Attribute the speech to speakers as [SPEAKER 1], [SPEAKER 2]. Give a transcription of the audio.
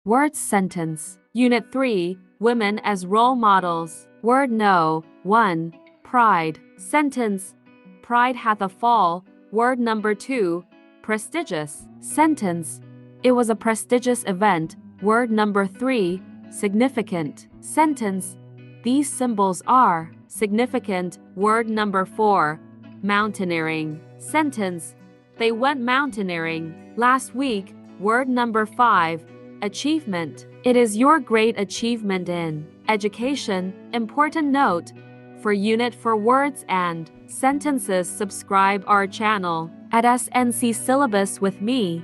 [SPEAKER 1] Words sentence. Unit 3, Women as Role Models. Word no. 1. Pride. Sentence. Pride hath a fall. Word number 2. Prestigious. Sentence. It was a prestigious event. Word number 3. Significant. Sentence. These symbols are significant. Word number 4. Mountaineering. Sentence. They went mountaineering last week. Word number 5. Achievement. It is your great achievement in education. Important note. For Unit 4 words and sentences, subscribe our channel at SNC Syllabus with Me.